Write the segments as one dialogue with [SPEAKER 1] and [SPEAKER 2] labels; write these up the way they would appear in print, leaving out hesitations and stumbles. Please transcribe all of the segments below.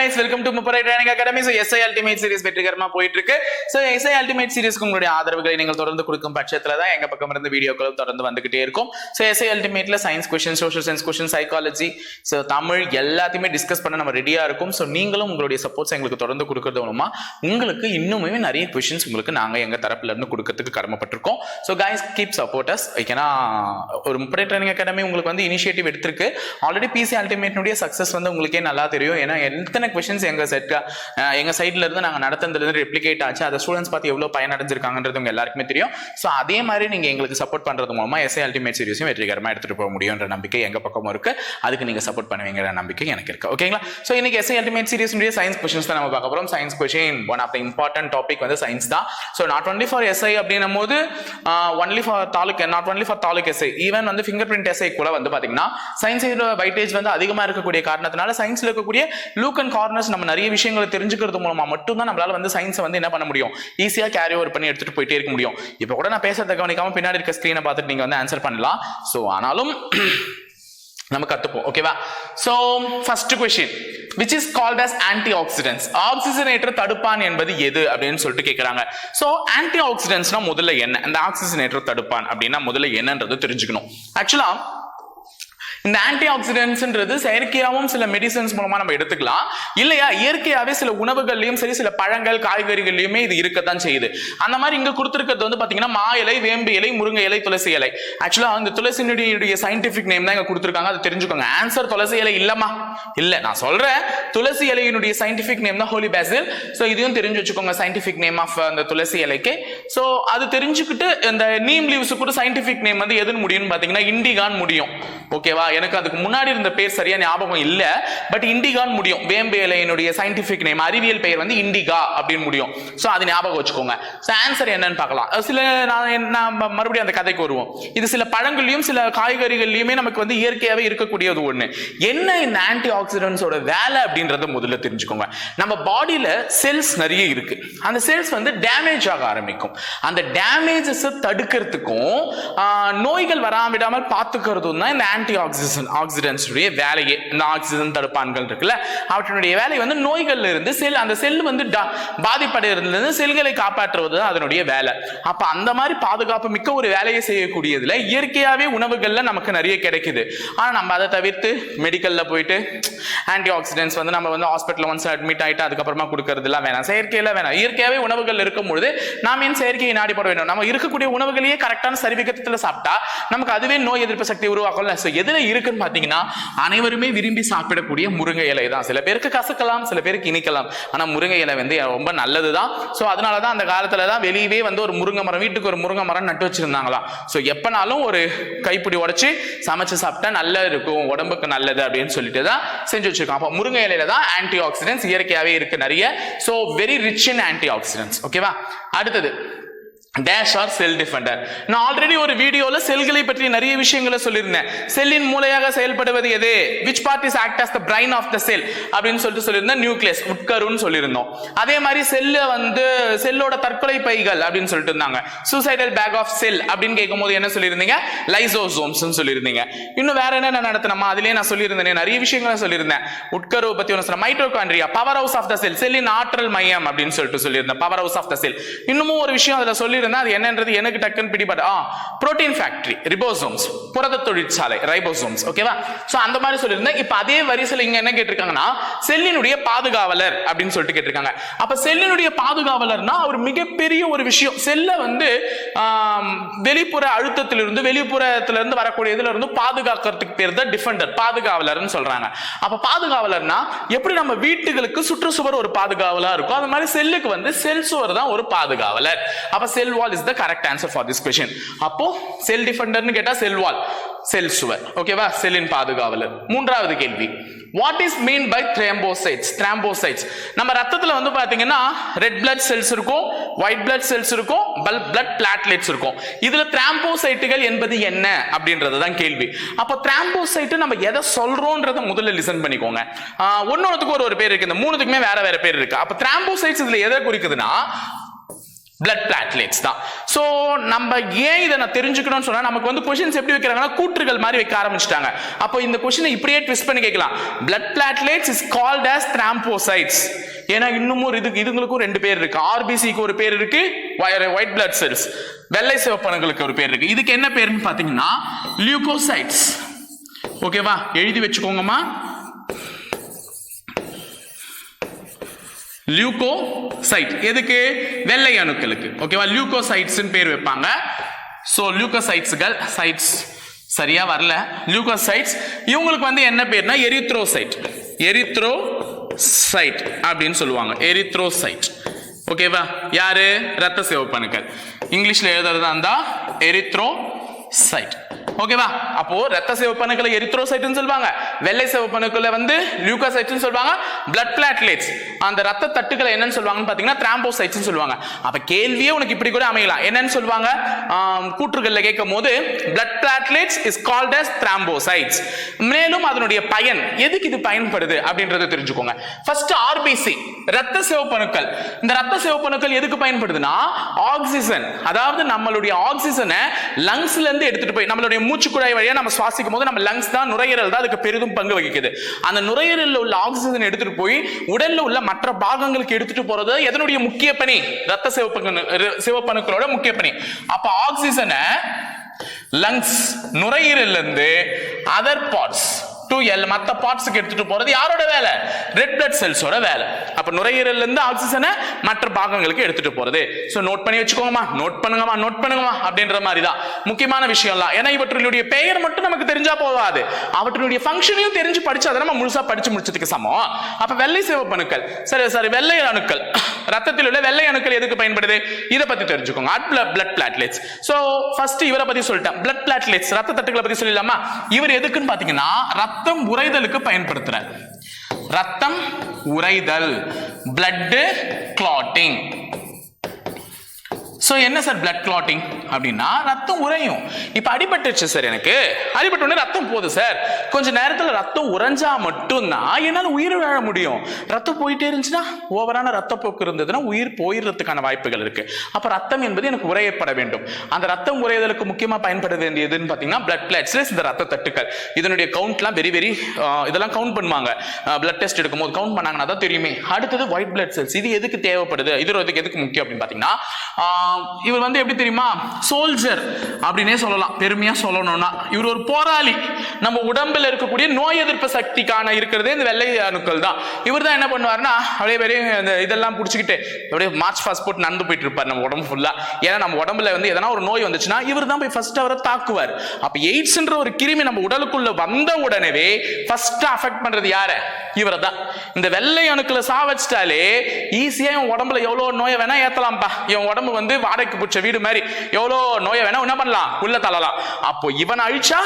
[SPEAKER 1] guys, welcome to Mupparai Training Academy. So SI Ultimate Series வெற்றிகரமா போயிட்டு இருக்கு. So SI Ultimate Seriesக்கு உங்களுடைய ஆதரவுகளை நீங்கள் தொடர்ந்து கொடுக்கும் பட்சத்துல தான் எங்க பக்கம் இருந்து வீடியோக்கள் தொடர்ந்து வந்துகிட்டே இருக்கும். So SI Ultimateல science question, social science question, psychology, so Tamil எல்லாத்தையுமே டிஸ்கஸ் பண்ண நம்ம ரெடியா இருக்கும். So நீங்களும் உங்களுடைய சப்போர்ட்ஸ் எங்களுக்கு தொடர்ந்து கொடுக்கிறது மூலமா உங்களுக்கு இன்னுமே நிறைய क्वेश्चंस உங்களுக்கு நாங்க எங்க தரப்புல இருந்து கொடுக்கிறதுக்கு கடமைப்பட்டிருக்கோம். So guys, keep support us. ஏன்னா ஒரு முப்படை ட்ரைனிங் அகாடமி உங்களுக்கு வந்து இனிஷியேட்டிவ் எடுத்திருக்கு. ஆல்ரெடி பிசி அல்டிமேட்னுடைய சக்சஸ் வந்து உங்களுக்கே நல்லா தெரியும். ஏன்னா எத்தனை क्वेश्चंस எங்க சைட்ல இருந்து நாங்க நடத்துனதுல இருந்து ரெப்ளிகேட் ஆச்சு. அதை ஸ்டூடெண்ட்ஸ் பார்த்து எவ்வளவு பயனடைஞ்சிருக்காங்கன்றது உங்க எல்லாருக்குமே தெரியும். ஸோ அதே மாதிரி நீங்க எங்களுக்கு சப்போர்ட் பண்றது மூலமா எஸ்ஐ அல்டிமேட் சீரிஸும் வெற்றிகரமா எடுத்துட்டு போக முடியும்ன்ற நம்பிக்கை எங்க பக்கமும் இருக்கு. அதுக்கு நீங்க சப்போர்ட் பண்ணுவீங்கிற நம்பிக்கை எனக்கு இருக்கு. ஓகேங்களா? ஸோ இன்னைக்கு SI ultimate series science questions தான் நம்ம பார்க்க போறோம். Science question one of the important topic வந்து சயின்ஸ் தான். So not only for SI அப்படின்னும் போது only for taluk, not only for taluk SI, even வந்து ஃபிங்கர் பிரிண்ட் எஸ்ஐ கூட வந்து பாத்தீங்கன்னா சயின்ஸ் வைட்டேஜ் வந்து அதிகமா இருக்கக்கூடிய காரணத்தினால சயின்ஸ்ல இருக்கக்கூடிய லூக் அண்ட் கார்னர்ஸ் நம்ம நிறைய விஷயங்களை தெரிஞ்சுக்கிறது மூலமா மட்டும் தான் நம்மளால வந்து சயின்ஸை வந்து என்ன பண்ண முடியும், ஈஸியா கேரி ஓவர் பண்ணி எடுத்துட்டு போயிட்டே இருக்க முடியும். இப்போ கூட நான் பேசுறத கவனிக்காம பின்னாடி இருக்க ஸ்கிரீனை பார்த்துட்டு நீங்க வந்து ஆன்சர் பண்ணலாம். ஸோ ஆனாலும் நம்ம கத்துப்போம். ஓகேவா? So first question, which is called as antioxidants. Oxygenator தடுப்பான் என்பது எது அப்படின்னு சொல்லிட்டு கேக்குறாங்க. சோ ஆன்டிஆக்சிடென்ட்ஸ்னா முதல்ல என்ன, இந்த ஆக்சிஜனேட்டர் தடுப்பான் அப்படின்னா முதல்ல என்னன்றது தெரிஞ்சுக்கணும். ஆக்சுவலா இந்த ஆன்டி ஆக்சிடென்ட்ஸ்ன்றது செயற்கையாகவும் சில மெடிசன்ஸ் மூலமா நம்ம எடுத்துக்கலாம், இல்லையா இயற்கையாவே சில உணவுகள்லயும் சரி சில பழங்கள் காய்கறிகள்லயுமே இது இருக்கத்தான் செய்யுது. அந்த மாதிரி இங்க கொடுத்திருக்கிறது வந்து பாத்தீங்கன்னா மா இலை, வேம்பு இலை, முருங்கை இலை, துளசி இலை. ஆக்சுவலா அந்த துளசியினுடைய சயின்டிபிக் நேம் தான் இங்க கொடுத்திருக்காங்க, அதை தெரிஞ்சுக்கோங்க. ஆன்சர் துளசி இலை இல்லமா? இல்ல, நான் சொல்றேன் துளசி இலையினுடைய சயின்டிபிக் நேம் தான் ஹோலி பாசில். சோ இதையும் தெரிஞ்சு வச்சுக்கோங்க, சயின்டிபிக் நேம் ஆஃப் அந்த துளசி இலைக்கு. சோ அது தெரிஞ்சுக்கிட்டு இந்த நீம் லீவ்ஸ் கூட சயின்டிபிக் நேம் வந்து எதுன்னு முடியும்னு பாத்தீங்கன்னா இண்டிகான் முடியும். ஓகேவா? எனக்கு அதுக்கு முன்னாடி இருந்த பேர் சரியா ஞாபகம் இல்ல, பட் இண்டிகான் முடியும். வேம்பு இலையினுடைய சயின்டிபிக் நேம், அறிவியல் பெயர் வந்து இண்டிகா அப்படின்னு முடியும். சோ அது ஞாபகம் வச்சுக்கோங்க. சோ ஆன்சர் என்னன்னு பார்க்கலாம். சில நான் மறுபடியும் அந்த கதைக்கு வருவோம். இது சில பழங்கள்லயும் சில காய்கறிகள்லயுமே நமக்கு வந்து இயற்கையாவே இருக்கக்கூடியது ஒண்ணு. என்ன இந்த ஆன்டி ஆக்சிடென்ட்ஸோட வேலை அப்படின்றத முதல்ல தெரிஞ்சுக்கோங்க. நம்ம பாடியில செல்ஸ் நிறைய இருக்கு. அந்த செல்ஸ் வந்து டேமேஜ் ஆக ஆரம்பிக்கும். அந்த டேமேஜஸ் தடுக்கிறதுக்கும் நோய்கள் வராவிடாமல் பார்த்துக்கிறதும் தான் இந்த ஆன்டி ஆக்சிடென்ட்ஸ் வேலையே. இந்த ஆக்சிஜன் தடுப்பான்கள் இருக்குல்ல, அவற்றினுடைய வேலை வந்து நோய்கள்ல இருந்து அந்த செல் வந்து பாதிப்படையிலிருந்து செல்களை காப்பாற்றுவது அதனுடைய வேலை. அப்ப அந்த மாதிரி பாதுகாப்பு மிக்க ஒரு வேலையை செய்யக்கூடியதுல இயற்கையாவே உணவுகள்ல நமக்கு நிறைய கிடைக்குது. ஆனா நம்ம அதை தவிர்த்து மெடிக்கல்ல போயிட்டு ஆன்டி ஆக்சிடென்ட்ஸ் வந்து நம்ம வந்து ஹாஸ்பிட்டல் ஒன்ஸ் அட்மிட் ஆயிட்டு அதுக்கப்புறமா கொடுக்கறதுலாம் வேணாம். செயற்கையில வேணாம். இயற்கையாவே உணவுகள் இருக்கும் பொழுது நாம ஏன் செயற்கையை நாடி போட வேண்டும்? நம்ம இருக்கக்கூடிய உணவுகளையே கரெக்டான சரிவிகத்துல சாப்பிட்டா நமக்கு அதுவே நோய் எதிர்ப்பு சக்தி உருவாக்கல. எதுல இருக்குன்னு பாத்தீங்கன்னா அனைவருமே விரும்பி சாப்பிடக்கூடிய முருங்கை இலை தான். சில பேருக்கு கசக்கலாம், சில பேருக்கு இனிக்கலாம். ஆனா முருங்கை இலை வந்து ரொம்ப நல்லதுதான். சோ அதனாலதான் அந்த காலத்துலதான் வெளியவே வந்து ஒரு முருங்கை மரம், வீட்டுக்கு ஒரு முருங்கை மரம் நட்டு வச்சிருந்தாங்களாம். சோ எப்பனாலும் ஒரு கைப்பிடி உடைச்சு சமைச்சு சாப்பிட்டா நல்லா இருக்கும், உடம்புக்கு நல்லது அப்படின்னு சொல்லிட்டு தான் செஞ்சு வச்சிருக்கோம். அப்ப முருங்கை இலையில தான் ஆன்டி ஆக்சிடென்ட்ஸ் இயற்கையாவே இருக்கு நிறைய. So very rich in anti oxidants. ஓகேவா? அடுத்தது டேஷ் ஆர் செல் டிஃபெண்டர். நான் ஆல்ரெடி ஒரு வீடியோல செல்களை பற்றி நிறைய விஷயங்களை சொல்லியிருந்தேன். செல்லின் மூளையாக செயல்படுவது எது, which part is act as the brain of the cell அப்படின்னு சொல்லிட்டு சொல்லியிருந்தேன். நியூக்ளியஸ், உட்கருன்னு சொல்லியிருந்தோம். அதே மாதிரி செல்ல வந்து செல்லோட தற்கொலை பைகள் அப்படின்னு சொல்லிட்டு இருந்தாங்க. சூசைடல் பேக் ஆஃப் செல் அப்படின்னு கேட்கும் போது என்ன சொல்லியிருந்தீங்க, லைசோசோம்ஸ் சொல்லியிருந்தீங்க. இன்னும் வேற என்ன நடத்தினமா அதுலயே நான் சொல்லியிருந்தேன், நிறைய விஷயங்களை சொல்லியிருந்தேன். உட்கருவை பத்தி ஒன்று சொன்ன, mitochondria power house of the cell, செல்லின் ஆற்றல் மையம் அப்படின்னு சொல்லிட்டு சொல்லியிருந்தேன், power house of the cell. இன்னமும் ஒரு விஷயம் அதுல சொல்லி அது என்னன்றது எனக்கு டக்குன்னு பிடிபட, புரோட்டீன் ஃபேக்டரி, ரிபோசோம்ஸ், புரத தொழிற்சாலை, ரைபோசோம்ஸ். ஓகேவா? சோ அந்த மாதிரி சொல்லியிருந்தேன். இப்ப அதே வரிசையில் இங்க என்ன கேட்டிருக்காங்கன்னா செல்லினுடைய பாதுகாவலர் அப்படின்னு சொல்லிட்டு கேட்டிருக்காங்க. அப்ப செல்லினுடைய பாதுகாவலர்னா ஒரு மிகப்பெரிய ஒரு விஷயம். செல்ல வந்து வெளிப்புற அழுத்தத்திலிருந்து வெளிப்புறத்திலிருந்து வரக்கூடிய இதுல இருந்து பாதுகாக்கிறதுக்கு பேர் தான் டிஃபெண்டர், பாதுகாவலர்னு சொல்றாங்க. அப்ப பாதுகாவலர்னா எப்படி நம்ம வீட்டுகளுக்கு சுற்றுச்சுவர் ஒரு பாதுகாவலா இருக்கும், அது மாதிரி செல்லுக்கு வந்து செல் சுவர் தான் ஒரு பாதுகாவலர். அப்ப செல் வால் is the correct answer for this question. அப்போ செல் டிஃபெண்டர்னு கேட்டா செல் வால், செல் சுவர். ஓகேவா? செல்லின் பாதுகாவலர். மூன்றாவது கேள்வி, what is mean by thrombocytes? thrombocytes நம்ம ரத்தத்துல வந்து பாத்தீங்கன்னா ரெட் blood cells இருக்கும், white blood cells இருக்கும், blood platelets இருக்கும். இதுல thrombocyteகள் என்பது என்ன அப்படின்றது தான் கேள்வி. அப்ப thrombocyte நம்ம எதை சொல்றோம்ன்றத முதல்ல லிசன் பண்ணிக்கோங்க. ஒன்னொன்னுக்கு ஒரு பேர் இருக்கு, இந்த மூணுத்துக்குமே வேற வேற பேர் இருக்கு. அப்ப thrombocytes இதுல எதை குறிக்குதுன்னா blood platelets தான். சோ நம்ம ஏன் இதை நான் தெரிஞ்சுக்கணும்னு சொன்னா நமக்கு வந்து क्वेश्चंस எப்படி வைக்கறாங்கன்னா கூற்றுகள் மாதிரி வைக்க ஆரம்பிச்சிட்டாங்க. அப்போ இந்த क्वेश्चन இப்படியே ட்விஸ்ட் பண்ணி கேட்கலாம். blood platelets is called as thrombocytes. ஏன்னா இன்னும் இதுங்களுக்கும் ரெண்டு பேர் இருக்கு. ஆர்பிசிக்கு ஒரு பேர் இருக்கு, white blood cells வெள்ளை சிவப்பணுக்களுக்கு ஒரு பேர் இருக்கு. இதுக்கு என்ன பேருன்னு பாத்தீங்கன்னா leukocytes. ஓகேவா, எழுதி வச்சுக்கோங்கம்மா. லியூகோசைட் எதுக்கு? வெள்ளை அணுக்களுக்கு. ஓகேவா, லியூகோசைட்ஸ் பேர் வைப்பாங்க. சோ லியூகோசைட்ஸ்கள் சைட்ஸ் சரியா வரல. லியூகோசைட்ஸ் இவங்களுக்கு வந்து என்ன பேர்னா எரித்ரோசைட். எரித்ரோசைட் அப்படின்னு சொல்லுவாங்க. எரித்ரோசைட். ஓகேவா, யாரு? இரத்த சிவப்பணுக்கள். இங்கிலீஷ்ல எழுதுறதா இருந்தா எரித்ரோசைட். ஓகேவா, அப்போ இரத்த சிவப்பணுக்களை எரித்ரோசைட்னு சொல்வாங்க, வெள்ளை சிவப்பணுக்களை வந்து லியூகோசைட்னு சொல்வாங்க. blood platelets அந்த இரத்த தட்டுகளை என்னன்னு சொல்வாங்கன்னு பாத்தீங்கன்னா thrombocytes சொல்வாங்க. அப்ப கேள்வியே உனக்கு இப்படி கூட அமையலாம். என்னன்னு சொல்வாங்க கூற்றுகள்ல கேட்கும்போது blood platelets is called as thrombocytes. மேலும் அதனுடைய பயன், எதுக்கு இது பயன்படுது அப்படின்றத தெரிஞ்சுக்கோங்க. ஃபர்ஸ்ட் ஆர்பிசி இரத்த சிவப்பணுக்கள். இந்த இரத்த சிவப்பணுக்கள் எதுக்கு பயன்படுதுன்னா ஆக்சிஜன், அதாவது நம்மளுடைய ஆக்சிஜனை லங்ஸ்ல இருந்து எடுத்துட்டு போய் நம்மளுடைய மூச்சு குழாய் வழியா நம்ம சுவாசிக்கும் போது நம்ம லங்ஸ் தான், நுரையீரல் தான் அதுக்கு பெரிதும் பங்கு வகிக்குது. அந்த நுரையீரலில் உள்ள ஆக்சிஜன் எடுத்துட்டு போய் உடல்ல உள்ள மற்ற பாகங்களுக்கு எடுத்துட்டு போறது எதனுடைய முக்கிய பணி? இரத்த சிவப்பணுக்களோட முக்கிய பணி. அப்ப ஆக்சிஜனை லங்ஸ் நுரையீரல்ல இருந்து அதர் பார்ட்ஸ் டு மற்ற பார்ட்ஸ்க்கு எடுத்துட்டு போறது யாரோட வேலை? ரெட் பிளட் செல்ஸோட வேலை. அப்ப நுரையீரல்ல இருந்து ஆக்சிஜனை மற்ற பாகங்களுக்கு எடுத்துட்டு போறது. சோ நோட் பண்ணி வச்சுக்கோங்கம்மா, நோட் பண்ணுங்கம்மா அப்படின்ற மாதிரி தான் முக்கியமான விஷயம் எல்லாம். ஏன்னா இவற்றுடைய பெயர் மட்டும் நமக்கு தெரிஞ்சா போகாது, அவற்றுடைய ஃபங்க்ஷனையும் தெரிஞ்சு படிச்சா நம்ம முழுசா படிச்சு முடிச்சதுக்கு சமம். அப்ப வெள்ளை சிவப்பணுக்கள் சரி வெள்ளை அணுக்கள், ரத்தத்தில் உள்ள வெள்ளை அணுக்கள் எதுக்கு பயன்படுது? இத பத்தி தெரிஞ்சுக்கோங்க. blood platelets. சோ ஃபர்ஸ்ட் இவரை பத்தி சொல்லிட்டேன். blood platelets ரத்த தட்டுகளை பத்தி சொல்லலாமா? இவர் எதுக்குன்னு பாத்தீங்கன்னா ரத்தம் உறைதலுக்கு பயன்படுத்துறார். ரத்தம் உறைதல், blood clotting. சோ என்ன சார் blood clotting அப்படின்னா ரத்தம் உறையும். இப்ப அடிபட்டுச்சு சார், எனக்கு அடிபட்ட உடனே ரத்தம் போகுது சார், கொஞ்ச நேரத்துல ரத்தம் உறைஞ்சா மட்டும்தான் என்னால உயிர் வாழ முடியும். ரத்தம் போயிட்டே இருந்துச்சுன்னா, ஓவரான ரத்தப்போக்கு இருந்ததுன்னா உயிர் போயிடுறதுக்கான வாய்ப்புகள் இருக்கு. அப்ப ரத்தம் என்பது எனக்கு உறையப்பட வேண்டும். அந்த ரத்தம் உறைதலுக்கு முக்கியமா பயன்பட வேண்டியதுன்னு பாத்தீங்கன்னா blood platelets, இந்த ரத்த தட்டுக்கள். இதனுடைய கவுண்ட்லாம் வெரி இதெல்லாம் கவுண்ட் பண்ணுவாங்க. பிளட் டெஸ்ட் எடுக்கும் போது கவுண்ட் பண்ணாங்கன்னா தான் தெரியுமே. அடுத்தது white blood cells. இது எதுக்கு தேவைப்படுது? இது எதுக்கு முக்கியம் அப்படின்னு பாத்தீங்கன்னா இவர் வந்து எப்படி தெரியுமா, சோல்ஜர் அப்படின்னே சொல்லலாம். பெருமையா சொல்லணும்னா இவர் ஒரு போராளி. நம்ம உடம்புல இருக்கக்கூடிய நோய் எதிர்ப்பு சக்திக்கான இருக்கிறதே இந்த வெள்ளை அணுக்கள் தான். இவர் தான் என்ன பண்ணுவாருன்னா அப்படியே பெரிய இதெல்லாம் பிடிச்சிக்கிட்டு அப்படியே மார்ச் ஃபாஸ்ட் போட்டு நடந்து போயிட்டு இருப்பார் நம்ம உடம்பு ஃபுல்லா. ஏன்னா நம்ம உடம்புல வந்து எதனா ஒரு நோய் வந்துச்சுன்னா இவர் தான் போய் ஃபர்ஸ்ட் அவரை தாக்குவார். அப்ப எய்ட்ஸ்ன்ற ஒரு கிருமி நம்ம உடலுக்குள்ள வந்த உடனே ஃபர்ஸ்ட் அஃபெக்ட் பண்றது யாரு? இவரை தான். இந்த வெள்ளை அணுக்களை சாவச்சிட்டாலே ஈஸியா இவன் உடம்புல எவ்வளவு நோயை வேணா ஏத்தலாம்பா. இவன் உடம்பு வந்து வாடகைக்கு பிடிச்ச வீடு மாதிரி எவ்வளவு நோயை வேணா என்ன பண்ணலாம், உள்ள தள்ளலாம். அப்போ இவன் அழிச்சா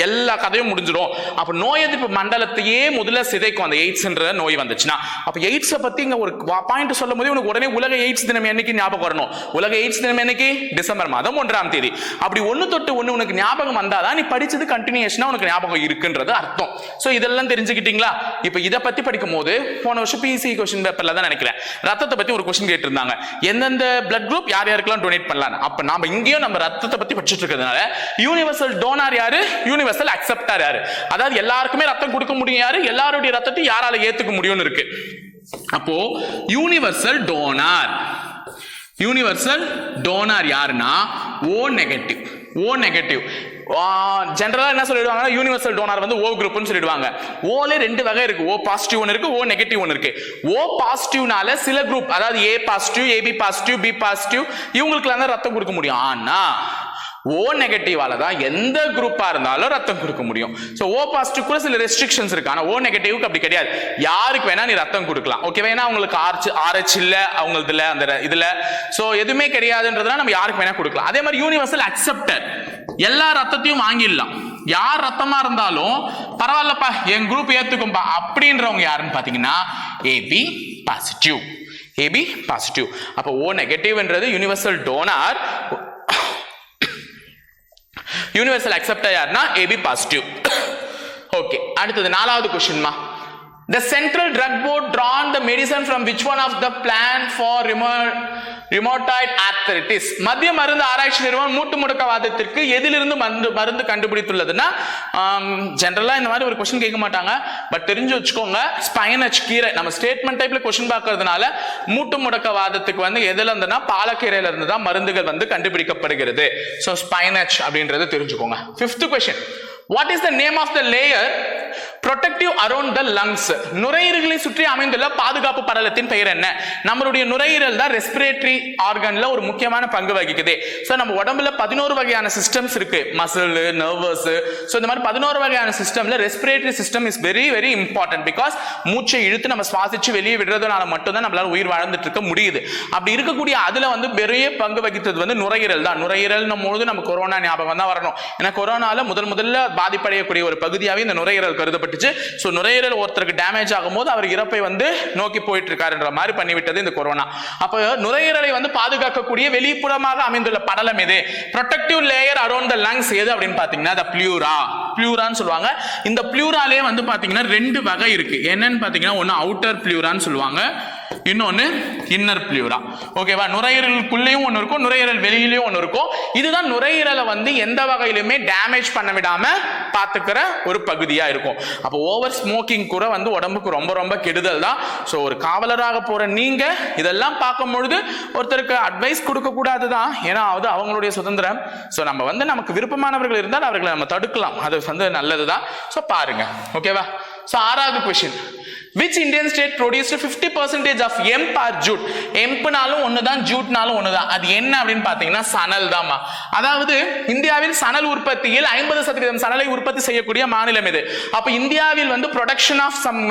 [SPEAKER 1] எல்லா கதையும் முடிஞ்சிடும். அப்ப நோய் எதிர்ப்பு மண்டலத்தையே முதல்ல சிதைக்கும் அந்த எய்ட்ஸ்ன்ற நோய் வந்துச்சுன்னா. அப்ப எய்ட்ஸை பத்தி இங்க ஒரு பாயிண்ட் சொல்லும் போது உனக்கு உடனே உலக எய்ட்ஸ் தினம் என்னைக்கு ஞாபகம் வரணும்? உலக எய்ட்ஸ் தினம் என்னைக்கு? டிசம்பர் மாதம் 1ஆம் தேதி. அப்படி 1 தொட்டு 1 உனக்கு ஞாபகம் வந்தாதான் நீ படிச்சது கண்டினியூஷனா உனக்கு ஞாபகம் இருக்குன்றது அர்த்தம். சோ இதெல்லாம் தெரிஞ்சுக்கிட்டீங்களா? இப்ப இதை பத்தி படிக்கும் போது போன வருஷம் பிசி கொஸ்டின் பேப்பர்ல தான் நினைக்கிறேன் ரத்தத்தை பத்தி ஒரு கொஸ்டின் கேட்டிருந்தாங்க. எந்தெந்த பிளட் குரூப் யார் யாருக்கெல்லாம் டொனேட் பண்ணலாம். அப்ப நாம இங்கேயும் நம்ம ரத்தத்தை பத்தி படிச்சுட்டு இருக்கிறதுனால யூனிவர்சல் டோனார் யாரு, யூனிவர்சல் அக்செப்டர் யாரு, அதாவது எல்லாருக்குமே ரத்தம் கொடுக்க முடியும் யாரு, எல்லாருடைய ரத்தத்தை யாரால ஏத்துக்க முடியும்னு இருக்கு. அப்போ யூனிவர்சல் டோனார் யாருன்னா O நெகட்டிவ். O நெகட்டிவ் ஜெனரலா என்ன சொல்லிடுவாங்கன்னா யூனிவர்சல் டோனார் வந்து O குரூப்னு சொல்லிடுவாங்க. ஓல 2 வகை இருக்கு. O பாசிட்டிவ் ஒன்னு இருக்கு, O நெகட்டிவ் ஒன்னு இருக்கு. O பாசிட்டிவ்னால சில குரூப், அதாவது A positive, AB positive, B positive இவங்களுக்குலாம் தான் ரத்தம் கொடுக்க முடியும். ஆனா O நெகட்டிவால தான் எந்த குரூப்பா இருந்தாலும் ரத்தம் கொடுக்க முடியும். சோ O பாசிட்டிவ் கூட சில ரெஸ்ட்ரிக்ஷன்ஸ் இருக்கு. ஆனா O நெகட்டிவ்க்கு அப்படி கிடையாது. யாருக்கு வேணா நீ ரத்தம் கொடுக்கலாம். ஓகே, வேணா அவங்களுக்கு RH இல்ல அவங்களதுல அந்த இதுல சோ எதுவுமே கிடையாதுன்றதுனால நம்ம யாருக்கு வேணா கொடுக்கலாம். அதே மாதிரி யூனிவர்சல் அக்செப்டர், எல்லா ரத்தத்தையும் வாங்கிடலாம். யார் ரத்தமா இருந்தாலும் பரவாயில்லப்பா என் குரூப் ஏத்துக்கும்பா அப்படின்றவங்க யாருன்னு பாத்தீங்கன்னா AB பாசிட்டிவ். அப்ப O நெகட்டிவ்ன்றது யூனிவர்சல் டோனார், யூனிவர்சல் அக்செப்டர் யாருன்னா AB பாசிட்டிவ். ஓகே, அடுத்தது 4வது क्वेश्चनமா. The Central Drug Board drawn the medicine from which one of the plan for rheumatoid arthritis? மத்திய மருந்து ஆராய்ச்சி நிறுவனம் மூட்டு முடக்கவாதத்திற்கு எதிலிருந்து மருந்து கண்டுபிடித்துள்ளதுன்னா ஜெனரலா இந்த மாதிரி ஒரு क्वेश्चन கேட்க மாட்டாங்க, பட் தெரிஞ்சு வச்சுக்கோங்க. ஸ்பைனச் கீரை, நம்ம ஸ்டேட்மெண்ட் டைப்ல क्वेश्चन பார்க்கிறதுனால மூட்டு முடக்கவாதத்துக்கு வந்து எதுல இருந்துன்னா பாலக்கீரையில இருந்து தான் மருந்துகள் வந்து கண்டுபிடிக்கப்படுகிறது. சோ ஸ்பைனச் அப்படின்றது தெரிஞ்சுக்கோங்க. 5th question, what is the name of the layer protective around the lungs? நுரையீரலை சுற்றி அமைந்துள்ள பாதுகாப்பு படலத்தின் பெயர் என்ன? நம்மளுடைய நுரையீரல் தான் ரெஸ்பிரேட்டரி ஆர்கன்ல ஒரு முக்கியமான பங்கு வகிக்குது. சோ நம்ம உடம்புல 11 வகையான சிஸ்டம்ஸ் இருக்கு, மசில், நர்வஸ். சோ இந்த மாதிரி 11 வகையான சிஸ்டம்ல respiratory system is very very important. Because மூச்சை இழுத்து நம்ம சுவாசிச்சு வெளியே விடுறதுனால மட்டும் தான் நம்மளால உயிர் வாழ்ந்துட்டு இருக்க முடியுது. அப்படி இருக்கக்கூடிய அதுல வந்து பெரிய பங்கு வகித்தது வந்து நுரையீரல் தான். நுரையீரல்னும் போது நம்ம கொரோனா ஞாபகம் தான் வரணும். ஏன்னா கொரோனால முதல்ல பாதிப்படையக்கூடிய ஒரு பகுதியாவே இந்த நுரையீரல் கருதப்பட்டுச்சு. சோ நுரையீரல் ஒருத்தருக்கு டேமேஜ் ஆகும்போது அவர் இறப்பை வந்து நோக்கி போயிட்டு இருக்காருன்ற மாதிரி பண்ணிவிட்டது இந்த கொரோனா. அப்ப நுரையீரலை வந்து பாதுகாக்கக்கூடிய வெளிப்புறமாக அமைந்துள்ள படலம் எது? Protective layer around the lungs எது அப்படின்னு பாத்தீங்கன்னா பிளூரான்னு சொல்லுவாங்க. இந்த பிளூராலே வந்து பாத்தீங்கன்னா 2 வகை இருக்கு. என்னன்னு பாத்தீங்கன்னா ஒன்னு அவுட்டர் பிளூரான்னு சொல்லுவாங்க, இன்னொன்னு இன்னர் பிளூரா. ஓகேவா? நுரையீரலுக்குள்ளேயும் ஒன்னு இருக்கும், நுரையீரல் வெளியிலயும் ஒன்னு இருக்கும். இதுதான் நுரையீரலை வந்து எந்த வகையிலுமே டேமேஜ் பண்ண விடாம பாத்துக்கிற ஒரு பகுதியா இருக்கும். அப்போ ஓவர் ஸ்மோக்கிங் கூட வந்து உடம்புக்கு ரொம்ப ரொம்ப கெடுதல் தான். சோ ஒரு காவலராக போற நீங்க இதெல்லாம் பார்க்கும் பொழுது ஒருத்தருக்கு அட்வைஸ் கொடுக்க கூடாதுதான், ஏன்னா அது அவங்களுடைய சுதந்திரம். சோ நம்ம வந்து நமக்கு விருப்பமானவர்கள் இருந்தால் அவர்களை நம்ம தடுக்கலாம், அது வந்து நல்லதுதான். சோ பாருங்க. ஓகேவா? சோ 6வது question, which Indian state produced 50% of hemp or jute? ஹெம்ப்னாலும் ஒண்ணுதான், ஜூட்னாலும் ஒண்ணுதான். அது என்ன அப்படின்னு பாத்தீங்கன்னா சணல் தாமா. அதாவது இந்தியாவில் சணல் உற்பத்தியில் 50% சணலை உற்பத்தி செய்யக்கூடிய மாநிலம் இது. அப்ப இந்தியாவில் வந்து ப்ரொடக்ஷன் ஆஃப் சம்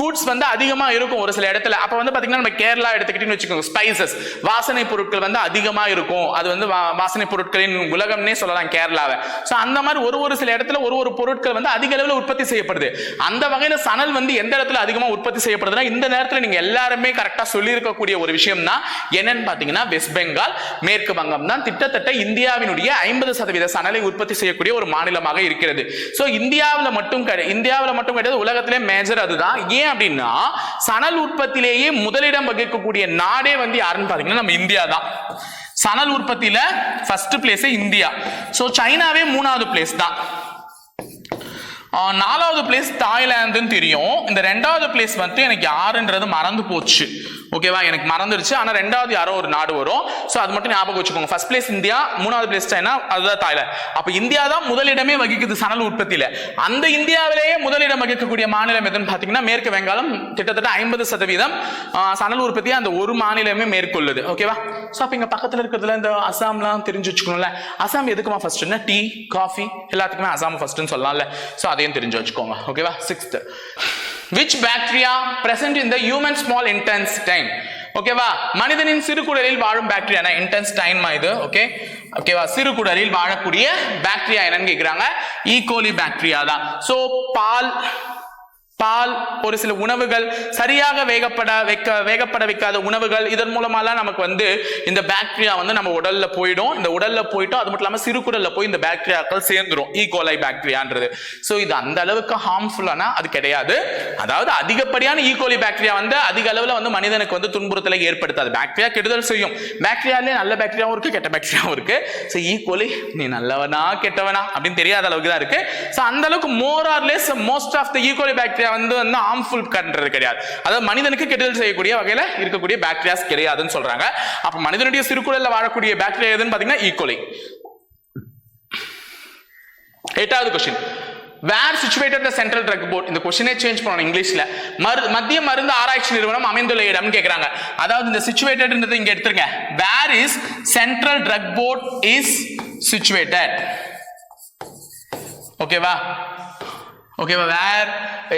[SPEAKER 1] கூட்ஸ் வந்து அதிகமா இருக்கும் ஒரு சில இடத்துல. அப்ப வந்து பாத்தீங்கன்னா நம்ம கேரளா எடுத்துக்கிட்டீங்கன்னு வச்சுக்கோங்க, ஸ்பைசஸ், வாசனை பொருட்கள் வந்து அதிகமா இருக்கும். அது வந்து வாசனை பொருட்களின் உலகம்னே சொல்லலாம் கேரளாவை. சோ அந்த மாதிரி ஒரு சில இடத்துல ஒரு பொருட்கள் வந்து அதிக அளவில் உற்பத்தி செய்யப்படுது. அந்த வகையில சணல் வந்து எந்த இடத்துல அதிகமா உற்பத்தி செய்யப்படுதுன்னா இந்த நேரத்தில் நீங்க எல்லாருமே கரெக்டா சொல்லி இருக்கக்கூடிய ஒரு விஷயம் தான் என்னன்னு பாத்தீங்கன்னா வெஸ்ட் பெங்கால், மேற்கு வங்கம் தான் கிட்டத்தட்ட இந்தியாவினுடைய 50% சணலை உற்பத்தி செய்யக்கூடிய ஒரு மாநிலமாக இருக்கிறது. சோ இந்தியாவில் மட்டும் கிடையாது, உலகத்திலே மேஜர் அதுதான். ஏன் அப்படின்னா சணல் உற்பத்தியிலேயே முதலிடம் வகிக்கக்கூடிய நாடே வந்து யாருன்னு பாத்தீங்கன்னா நம்ம இந்தியா தான். சணல் உற்பத்தியில ஃபர்ஸ்ட் பிளேஸ் இந்தியா. சோ சைனாவே 3வது பிளேஸ் தான். 4வது பிளேஸ் தாய்லாந்துன்னு தெரியும். இந்த 2வது பிளேஸ் வந்து எனக்கு யாருன்றது மறந்து போச்சு. ஓகேவா? எனக்கு மறந்துருச்சு. ஆனா 2வது யாரோ ஒரு நாடு வரும். சோ அது மட்டும் ஞாபகம் வச்சுக்கோங்க. ஃபர்ஸ்ட் பிளேஸ் இந்தியா, 3வது பிளேஸ் சைனா, அதுதான் தாய்லாந்து. அப்ப இந்தியா தான் முதலிடமே வகிக்குது சணல் உற்பத்தியில. அந்த இந்தியாவிலேயே முதலிடம் வகிக்கக்கூடிய மாநிலம் எதுன்னு பாத்தீங்கன்னா மேற்கு வங்காளம். கிட்டத்தட்ட 50% சணல் உற்பத்தியை அந்த ஒரு மாநிலமே மேற்கொள்ளுது. ஓகேவா? சோ அப்ப இங்க பக்கத்துல இருக்கிறதுல இந்த அசாம்லாம் தெரிஞ்சு வச்சுக்கணும்ல. அசாம் எதுக்குமா ஃபர்ஸ்ட்னா டீ, காஃபி எல்லாத்துக்குமே அசாம் ஃபர்ஸ்ட்னு சொல்லலாம்ல. சோ அதையும் தெரிஞ்சு வச்சுக்கோங்க. ஓகேவா? 6th, which bacteria present in the human small intestine? ஓகேவா? மனிதனின் சிறுகுடலில் வாழும் பாக்டீரியா இன்டெஸ்டைன் இது. ஓகேவா? சிறுகுடலில் வாழக்கூடிய பாக்டீரியா என்னன்னு கேக்குறாங்க. ஈகோலி பாக்டீரியா தான். சோ பால், ஒரு சில உணவுகள், சரியாக வேகப்பட வைக்காத உணவுகள், இதன் மூலமாலாம் நமக்கு வந்து இந்த பாக்டீரியா வந்து நம்ம உடல்ல போயிடும். இந்த உடல்ல போயிட்டோம், அது மட்டும் இல்லாம சிறுகுடல்ல போய் இந்த பாக்டீரியாக்கள் சேர்ந்துரும், ஈகோலை பாக்டீரியான்றது. சோ இது அந்த அளவுக்கு ஹார்ம்ஃபுல்லானா அது கிடையாது. அதாவது அதிகப்படியான ஈகோலி பாக்டீரியா வந்து அதிக அளவுல வந்து மனிதனுக்கு வந்து துன்புறுத்தலை ஏற்படுத்தாது. பாக்டீரியா கெடுதல் செய்யும். பாக்டீரியாலே நல்ல பாக்டீரியாவும் இருக்கு, கெட்ட பாக்டீரியாவும் இருக்கு. சோ ஈகோலி நீ நல்லவனா கெட்டவனா அப்படின்னு தெரியாத அளவுக்கு தான் இருக்கு. சோ அந்த அளவுக்கு more or less most of the E coli bacteria வந்து ஹார்ம்ஃபுல் கண்றது கிடையாது. அதாவது மனிதனுக்கு கெடுதல் செய்யக்கூடிய வகையில இருக்கக்கூடிய பாக்டீரியாஸ் கிடையாதுன்னு சொல்றாங்க. அப்ப மனிதனுடைய சிறுகுடல்ல வாழக்கூடிய பாக்டீரியா எதுன்னு பாத்தீங்கன்னா ஈகோலி. 8வது question, where situated the Central Drug Board? இந்த क्वेश्चனை சேஞ்ச் பண்ணனும் இங்கிலீஷ்ல. மத்திய மருந்து ஆராய்ச்சி நிறுவனம் அமைந்துள்ள இடம் கேக்குறாங்க. அதாவது இந்த situated இங்க எடுத்துருங்க. where is Central Drug Board is situated? ஓகேவா? where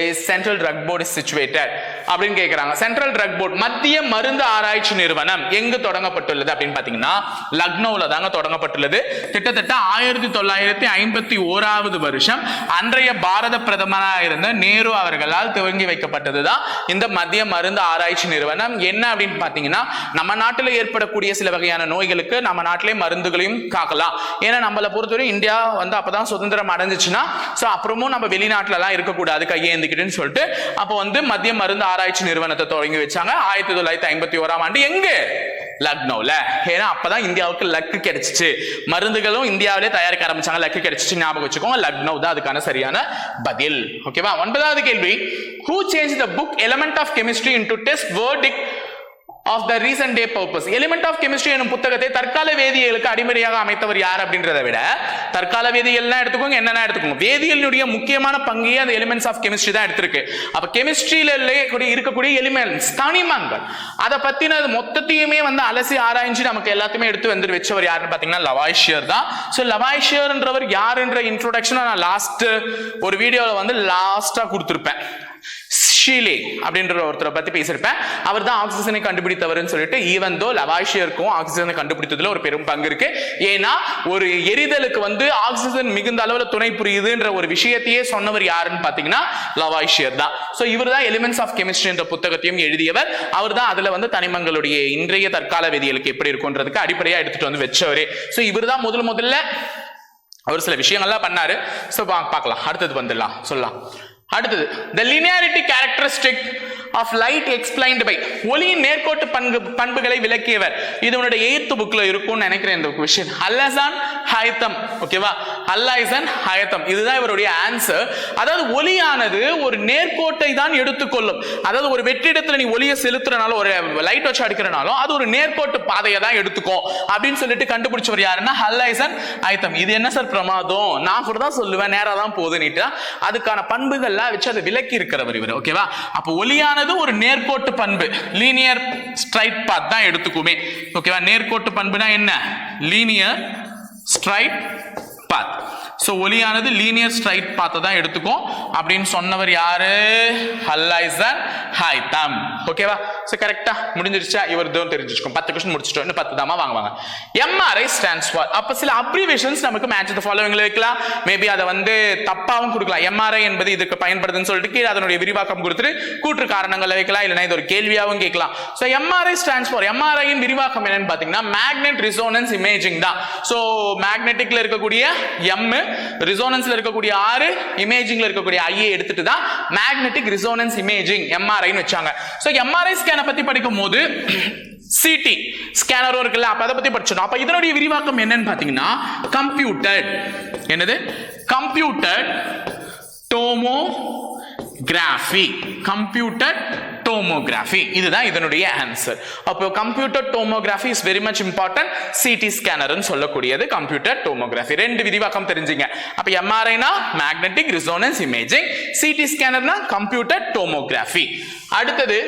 [SPEAKER 1] is Central Drug Board is situated அப்படின்னு கேக்குறாங்க. சென்ட்ரல் ட்ரக் போர்ட் மத்திய மருந்து ஆராய்ச்சி நிறுவனம் எங்கு தொடங்கப்பட்டுள்ளது அப்படின்னு பாத்தீங்கன்னா லக்னோல தாங்க தொடங்கப்பட்டுள்ளது. கிட்டத்தட்ட 1951வது வருஷம் அன்றைய பாரத பிரதமராக இருந்த நேரு அவர்களால் துவங்கி வைக்கப்பட்டதுதான் இந்த மத்திய மருந்து ஆராய்ச்சி நிறுவனம். என்ன அப்படின்னு பாத்தீங்கன்னா நம்ம நாட்டில் ஏற்படக்கூடிய சில வகையான நோய்களுக்கு நம்ம நாட்டிலே மருந்துகளையும் காக்கலாம். ஏன்னா நம்மளை பொறுத்தவரை இந்தியா வந்து அப்பதான் சுதந்திரம் அடைஞ்சிச்சுன்னா சோ அப்புறமும் நம்ம வெளிநாட்டு நாட்டுல எல்லாம் இருக்கக்கூடாது கையேந்திக்கிட்டுன்னு சொல்லிட்டு அப்போ வந்து மத்திய மருந்து ஆராய்ச்சி நிறுவனத்தை தொடங்கி வச்சாங்க 1951ஆம் ஆண்டு. எங்க? லக்னோல. ஏன்னா அப்பதான் இந்தியாவுக்கு லக்கு கிடைச்சிச்சு, மருந்துகளும் இந்தியாவிலே தயாரிக்க ஆரம்பிச்சாங்க, லக்கு கிடைச்சிச்சு. ஞாபகம் வச்சுக்கோங்க, லக்னோ தான் அதுக்கான சரியான பதில். ஓகேவா? 9வது கேள்வி, who changed the book Element of Chemistry into test verdict of the recent day purpose? Element of chemistry எனும் புத்தகத்தை தற்கால வேதியியலுக்கு அடிப்படையாக அமைத்தவர் யார் அப்படின்றத விட தற்கால வேதியியல் எடுத்துக்கோங்க, என்னன்னா எடுத்துக்கோங்க, வேதியியலுடைய முக்கியமான பங்கு அந்த எலிமெண்ட்ஸ் ஆஃப் கெமிஸ்ட்ரி தான் எடுத்திருக்கு. அப்ப கெமிஸ்ட்ரியில இருக்கக்கூடிய எலிமெண்ட்ஸ், தனிமங்கள், அதை பத்தின மொத்தத்தையுமே வந்து அலசி ஆராய்ச்சி நமக்கு எல்லாத்தையுமே எடுத்து வந்து வச்சவர் யாருன்னு பாத்தீங்கன்னா லவாய்ஷியர் தான். சோ லவாய்ஷியர்ன்றவர் யாருன்ற இன்ட்ரோடக்ஷன் நான் லாஸ்ட் ஒரு வீடியோல வந்து லாஸ்டா கொடுத்திருப்பேன். ஷீலே அப்படின்ற ஒருத்தரை பத்தி பேசியிருப்பேன். அவர் தான் ஆக்சிஜனை கண்டுபிடித்தவர்னு சொல்லிட்டு. ஈவன் தோ லவாய்ஷியருக்கும் ஆக்சிஜனை கண்டுபிடித்ததுல ஒரு பெரும் பங்கு இருக்கு. ஏன்னா ஒரு எரிதலுக்கு வந்து ஆக்சிஜன் மிகுந்த அளவுல துணை புரியுதுன்ற ஒரு விஷயத்தையே சொன்னவர் யாருன்னு பாத்தீங்கன்னா லவாய்ஷியர் தான். சோ இவர் தான் எலிமெண்ட்ஸ் ஆஃப் கெமிஸ்ட்ரி என்ற புத்தகத்தையும் எழுதியவர். அவர் தான் அதுல வந்து தனிமங்களுடைய இன்றைய தற்கால வேதியியலுக்கு எப்படி இருக்கும்ன்றதுக்கு அடிப்படையா எடுத்துட்டு வந்து வச்சவரே. சோ இவர் தான் முதல்ல ஒரு சில விஷயங்கள்லாம் பண்ணாரு. சோ பார்க்கலாம், அடுத்தது வந்துடலாம், சொல்லலாம். அடுத்தது, the linearity characteristic of light explained by, ஒளியின் நேர்கோட்டு பண்புகளை விளக்கியவர். இது உன்னுடைய 8th புக்ல இருக்கும்னு நினைக்கிறேன் இந்த क्वेश्चन. அல்லசான் ஹைத்தம். ஓகேவா? அல்லைசன் ஹைத்தம், இதுதான் இவருடைய ஆன்சர். அதாவது ஒளியானது ஒரு நேர்கோட்டை தான் எடுத்துக்கொள்ளும். அதாவது ஒரு வெற்றிடத்துல நீ ஒளியை செலுத்துறனாலும் ஒரு லைட் வச்சு அடிக்கிறனாலும் அது ஒரு நேர்கோட்டு பாதையை தான் எடுத்துக்கும் அப்படின்னு சொல்லிட்டு கண்டுபிடிச்சவர் யாருன்னா அல்லைசன் ஹைத்தம். இது என்ன சார் பிரமாதம், நான் கூட தான் சொல்லுவேன், நேரா தான் போகுதுன்னுட்டு அதுக்கான பண்புகள் வச்சு அதை விளக்கி இருக்கிறவர் இவர். ஓகேவா? அப்ப ஒளியானது ஒரு நேர்கோட்டு பண்பு, லீனியர் ஸ்ட்ரைட் பாத் தான் எடுத்துக்குமே. ஓகேவா? நேர்கோட்டு பண்புனா என்ன? லீனியர் ஸ்ட்ரைட் பாத். சோ ஒளியானது லீனியர் ஸ்ட்ரைட் பாத் தான் எடுத்துக்கும் அப்படின்னு சொன்னவர் யாரு? அல்லைசன் ஹைத்தம். ஓகேவா? சோ கரெக்ட்டா முடிஞ்சிருச்சா? இவர் தான் தெரிஞ்சிருக்கும். 10 क्वेश्चन முடிச்சிட்டோம், இன்னும் 10 தாமா. வாங்க. MRI stands for, அப்ப சில அப்ரிவேஷன்ஸ் நமக்கு மேட்ச் தி ஃபாலோவிங்ல வைக்கலாம். மேபி அதை வந்து தப்பாவும் கொடுக்கலாம். MRI என்பது இதுக்கு பயன்படுதுன்னு சொல்லிட்டு கீழே அதனுடைய விரிவாக்கம் கொடுத்துட்டு கூற்று காரணங்களை வைக்கலாம், இல்லனா இது ஒரு கேள்வியாவும் கேட்கலாம். So MRI stands for, MRI இன் விரிவாக்கம் என்னன்னு பாத்தீங்கன்னா மேக்னெட் ரிசோனன்ஸ் இமேஜிங் தான். சோ மேக்னெட்டிக்ல இருக்கக்கூடிய M, ரிசோனன்ஸ்ல இருக்கக்கூடிய R, இமேஜிங்ல இருக்கக்கூடிய I எடுத்துட்டு தான் மேக்னெட்டிக் ரிசோனன்ஸ் இமேஜிங் MRI ன்னு வச்சாங்க. சோ MRI ஸ்கேனை பத்தி படிக்கும் போது CT ஸ்கேனர் இருக்குல்ல, அப்ப அதை பத்தி படிச்சோம். அப்ப இதனுடைய விரிவாக்கம் என்னன்னு பாத்தீங்கன்னா கம்ப்யூட்டர், என்னது? Computer tomography. கம்ப்யூட்டர் டோமோகிராஃபி, இதுதான் இதனுடைய ஆன்சர். அப்போ computer tomography is very much important. CT ஸ்கேனர்னு சொல்லக்கூடியது கம்ப்யூட்டர் டோமோகிராஃபி. ரெண்டு விரிவாக்கம் தெரிஞ்சுங்க. அப்ப எம்ஆர்ஐனா மேக்னெட்டிக் ரிசோனன்ஸ் இமேஜிங், சிடி ஸ்கேனர்னா கம்ப்யூட்டர் டோமோகிராஃபி. அடுத்தது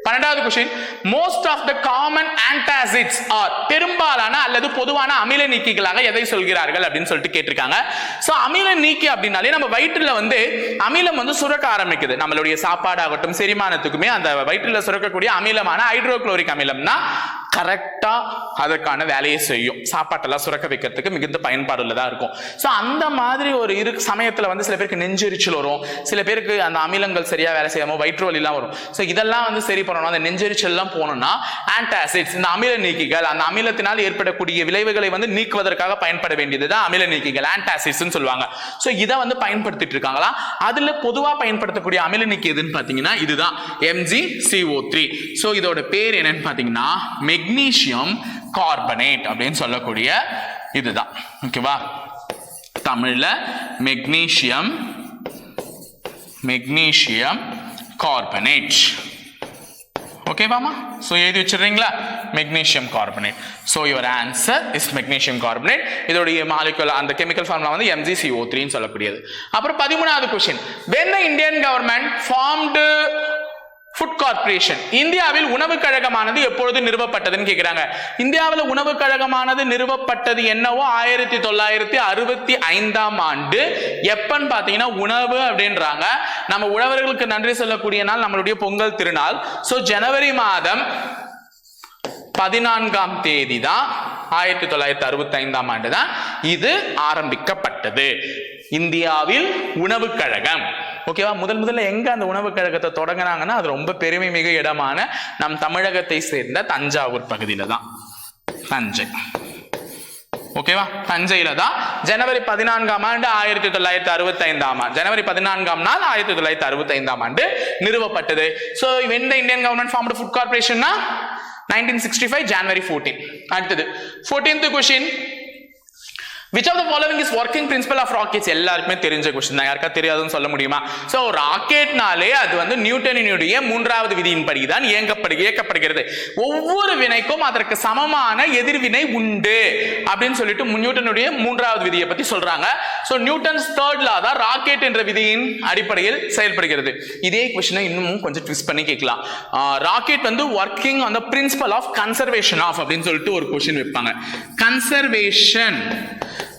[SPEAKER 1] 12வது question, most of the common antacids are, பெரும்பாலான அல்லது பொதுவான அமில நீக்கிகளாக எதை சொல்கிறார்கள் அப்படின்னு சொல்லிட்டு கேட்டிருக்காங்க. சோ அமில நீக்கி அப்படின்னாலே நம்ம வயிற்றுல வந்து அமிலம் வந்து சுரக்க ஆரம்பிக்குது. நம்மளுடைய சாப்பாடு ஆகட்டும் செரிமானத்துக்குமே அந்த வயிற்றுல சுரக்கக்கூடிய அமிலமான ஹைட்ரோகுளோரிக் அமிலம்னா கரெக்டா அதற்கான வேலையை செய்யும். சாப்பாட்டெல்லாம் சுரக்க வைக்கிறதுக்கு மிகுந்த பயன்பாடு உள்ளதா இருக்கும். சோ அந்த மாதிரி ஒரு சமயத்துல வந்து சில பேருக்கு நெஞ்செரிச்சல் வரும், சில பேருக்கு அந்த அமிலங்கள் சரியா வேலை செய்யாம வயிற்று வலி எல்லாம் வரும். சோ இதெல்லாம் வந்து சரி பண்ணணும், அந்த நெஞ்செரிச்சல் எல்லாம் போகணும்னா ஆன்டாசிட்ஸ், இந்த அமில நீக்கிகள், அந்த அமிலத்தினால் ஏற்படக்கூடிய விளைவுகளை வந்து நீக்குவதற்காக பயன்பட வேண்டியதுதான் அமில நீக்கிகள், ஆன்டாசிட்ஸ் சொல்லுவாங்க. சோ இதை வந்து பயன்படுத்திட்டு இருக்காங்களா. அதுல பொதுவா பயன்படுத்தக்கூடிய அமில நீக்கி எதுன்னு பாத்தீங்கன்னா இதுதான் MgCO3. சோ இதோட பேர் என்னன்னு பாத்தீங்கன்னா மெக்னீசியம் கார்பனேட் அப்படின்னு சொல்லக்கூடிய இதுதான். ஓகேவா? தமிழ்ல மெக்னீசியம் கார்பனேட். ஓகேவாமா? சோ எழுதி வச்சிடுறீங்களா? Magnesium carbonate. So your answer is magnesium carbonate. இதோடைய மாலிகுலர் அந்த கெமிக்கல் ஃபார்முலா வந்து MgCO3 ன்னு சொல்லக்கூடியது. அப்புறம் 13வது question, when the Indian government formed food corporation, இந்தியாவில் உணவு கழகமானது எப்பொழுது நிறுவப்பட்டதுன்னு கேக்குறாங்க. இந்தியாவில் உணவு கழகமானது நிறுவப்பட்டது என்னவோ 1965ஆம் ஆண்டு. எப்பன்னு பாத்தீங்கன்னா உணவு அப்படின்றாங்க. நம்ம உழவர்களுக்கு நன்றி சொல்லக்கூடிய நாள் நம்மளுடைய பொங்கல் திருநாள். சோ ஜனவரி மாதம் 14ஆம் தேதி தான் 1965ஆம் ஆண்டு தான் இது ஆரம்பிக்கப்பட்டது. இந்தியாவில் உணவு கழகம். ஓகேவா? முதல்ல எங்க அந்த உணவு கழகத்தை தொடங்கினாங்கன்னா அது ரொம்ப பெருமை மிகு இடமான நம் தமிழகத்தை சேர்ந்த தஞ்சாவூர் பகுதியில தான். தஞ்சை. ஓகேவா? தஞ்சையில தான் ஜனவரி 14ஆம் ஆண்டு 1965ஆம் ஆண்டு ஜனவரி 14ஆம் நாள் 1965ஆம் ஆண்டு நிறுவப்பட்டது. So when the Indian government formed a food corporation na 1965 January 14. அடுத்தது 14th question, which of the following is working principle of rockets? எல்லாருக்குமே தெரிஞ்ச क्वेश्चन தான், யாருக்கா தெரியாதுன்னு சொல்ல முடியுமா? சோ ராக்கெட்னாலே அது வந்து நியூட்டனினுடைய மூன்றாவது விதியின்படி தான் இயக்கப்படுகிறது. ஒவ்வொரு வினைக்கும் அதற்கு சமமான எதிர்வினை உண்டு அப்படின்னு சொல்லிட்டு நியூட்டனுடைய மூன்றாவது விதியை பத்தி சொல்றாங்க. சோ நியூட்டன்ஸ் தேர்ட் லா தான் ராக்கெட் என்ற விதியின் அடிப்படையில் செயல்படுகிறது. இதே क्वेश्चन இன்னும் கொஞ்சம் ட்விஸ்ட் பண்ணி கேட்கலாம். ராக்கெட் வந்து working on the principle of conservation of அப்படின்னு சொல்லிட்டு ஒரு क्वेश्चन வைப்பாங்க. கன்சர்வேஷன்